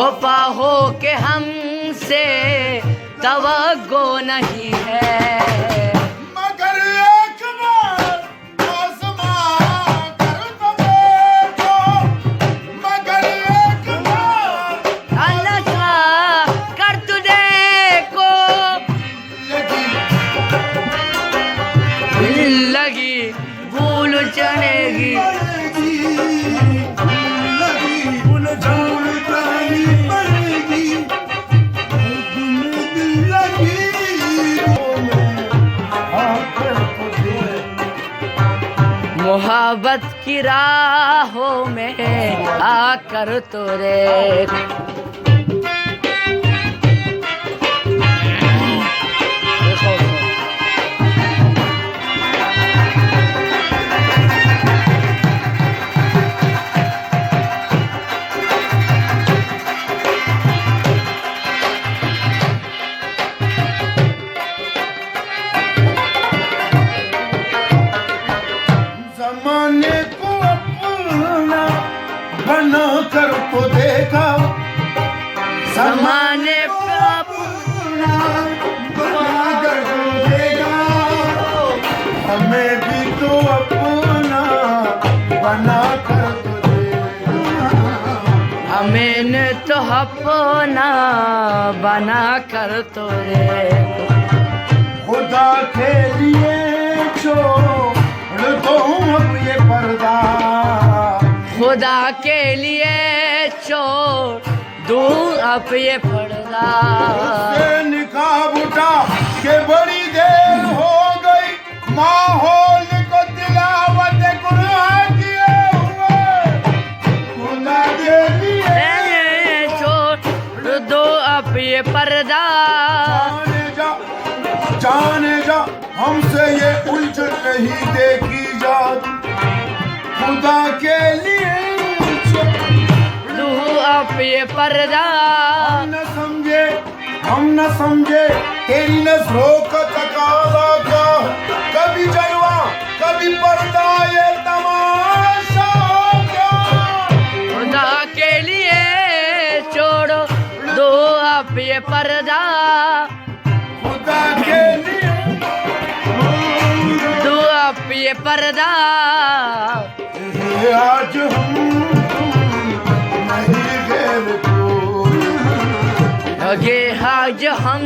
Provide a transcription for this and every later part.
वफा हो के हमसे तवक्को नहीं है, मगर एक बार आज़मा कर तो देखो, मगर एक बार नशा कर तू देखो, लगी भूल चलेगी, भूल जानी पड़ेगी, लगी मोहब्बत की राहों में आकर तो रे। ज़माने को अपना बना कर तो देखा, ज़माने पे अपना बना कर तो देखा, हमें भी तो अपना बना कर तो देखा, मैंने तो अपना बना कर तो रे। खुदा के लिए छोड़ दो अब ये पर्दा, खुदा के लिए छोड़ दूं अब ये पर्दा, से निकाब उठा के बड़ी देर हो गई, माहौल को तिलावत कुरान किए हुए, खुदा के लिए छोड़ दो अब ये पर्दा, जाने जा हमसे ये उलझन नहीं देखी जाती, खुदा के लिए दूं अब ये पर्दा, हम न समझे तेरी नजरों का तकाजा का, कभी जलवा कभी पर्दा ये तमाशा क्या, खुदा के लिए छोड़ो दो अब ये पर्दा, खुदा के लिए दो अब ये पर्दा, आज हम नहीं गैर को, लगे आज हम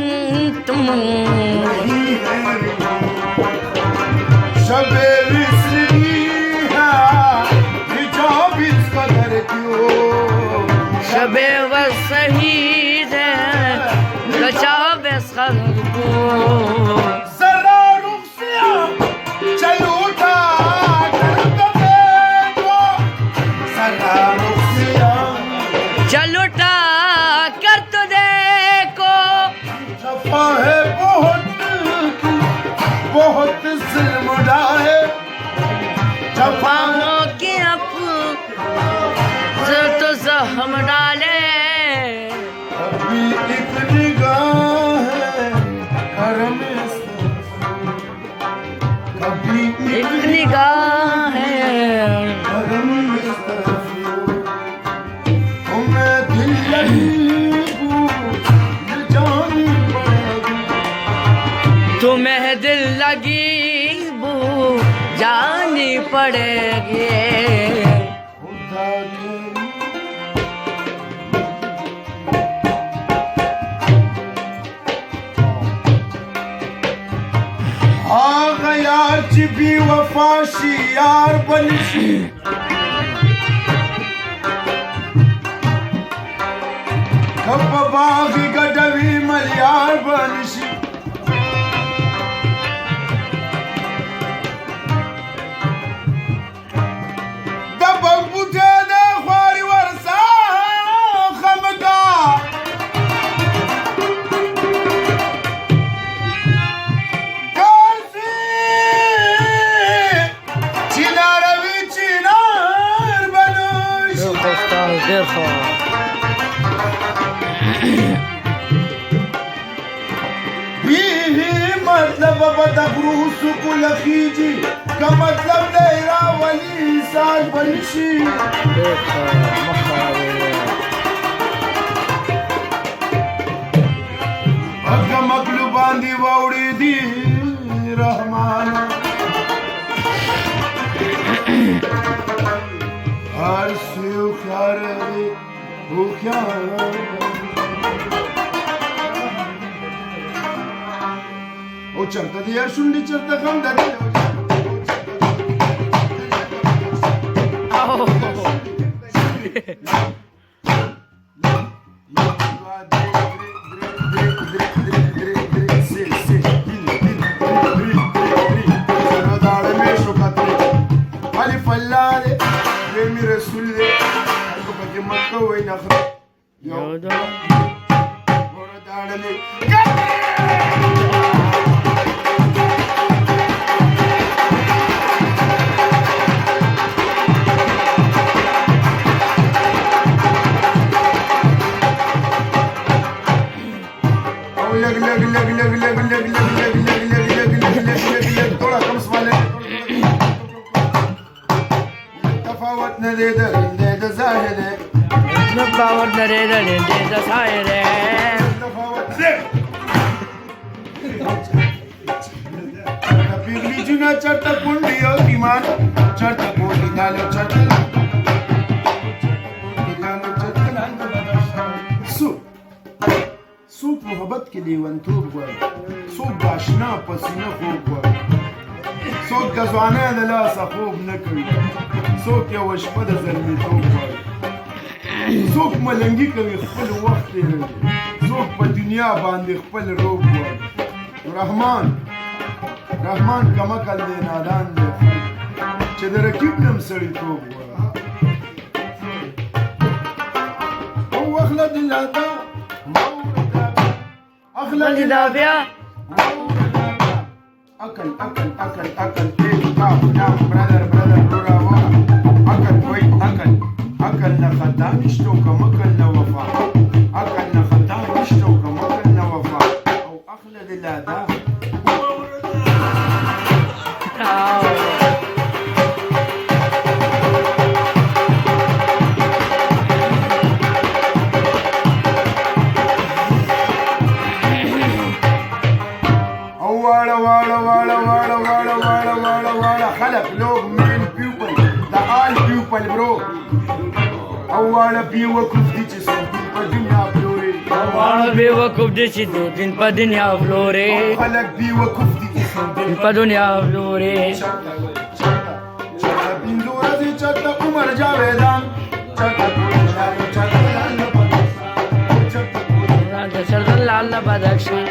तुम नहीं गैर को, शबे विसरी है हिजाब इस कदर क्यों, शबे व शहीद है बचाव को, जरा रुक से चल उठा कर तो देखो, जरा रुक से चल उठा कर तो देखो, जफा है बहुत जुल्म डाले, जफाओं के अब तो जख्म डाले, अभी एक निगाह है करम कभी एक निगाह है, तुम्हें दिल लगी भूल जानी पड़ेगी, तुम्हें दिल लगी बू जानी पड़ेगी, खुदा के आ गया चिपी वफाशी यार बनशी, कब बागी गडवी मलियार बनशी, दबंग बुझे दे ख्वारी वरसा खमका, मतलब बदबरूस कुल खीजी का मतलब देरा वली साज बनशी, هوښیار او چرته دی یار شونډې چرته غم د دې Power the radar in the siren. Juna Chata Kundi Okiman, Chata Kundi Dalo Chata. Soup मोहब्बत के लिए वंतूब हुआ सूप बाशना पसीना खूब हुआ सूप गजवाना दला सखूब न करी सूप या वशपद जल्दी तोब हुआ څوک ملنګي کوي خپل وخت تیروي څوک په دنیا باندې خپل روب وایي رحمان کمکل دی نادان دی چې د رقیب نم سړیتوب وایي او اخله دلادا اخله دلابیا اکل ایک کاف نام برادر رورا وا اکل وای اکل نخطا نشتو كمكن لوفا أكل نخطا نشتو كمكن لوفا أو أخلد الأداء والا خلق لوگ مين people the all people bro واړه بیوقوف دي چې څو په دنیا فلوري واړه بیوقوف دي چې دو دن په دنیا فلوري خلک بیوقوف دي چې څو دن په دنیا فلوري چاته بندو راځي چاته عمر جاویدان چاته شرطن لال بدخشان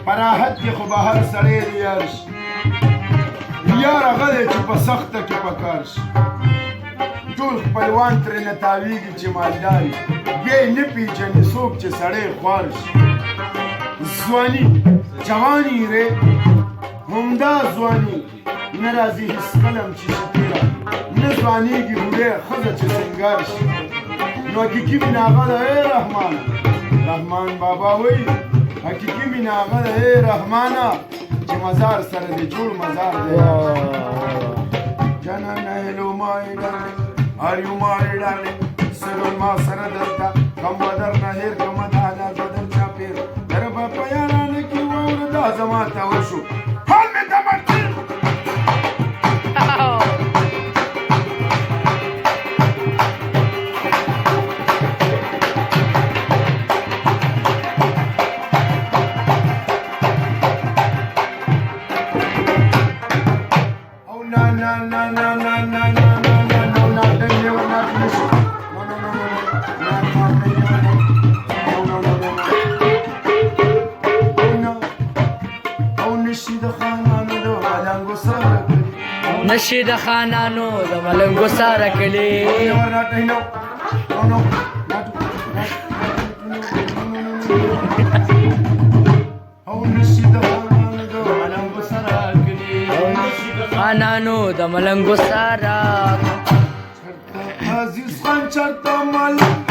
پراحت کې خو بهر سړی دی یارش یار هغه دی چې په سخته کې پکار شي ټول خپلوان ترېنه تاویږي چې مالدار وي بیا یې نه پېژني څوک چې سړی خوار شي ځواني جواني ری همدا ځواني نه راځي هېڅ قلم چې شي تېره نه ځوانېږي بوډۍ ښځه چې سینګار شي نو حقیقي مینه هغه ده ای رحمان بابا وایي حقیقي مینه هغه ده ای رحمانه چې مزار سره دی جوړ مزار دی جانانه هلو مای ډارلینګ آر یو مای ډارلینګ سره ما سره درته کم بدر نه هیر کم دالا بدر چاپیر در په پیارانه کې واوره دا زما ته وشو حال مې دمرتي نشي د خانانو د ملنګو سره کلی خانانو د ملنګو سره عزیز خان چرته ملنګ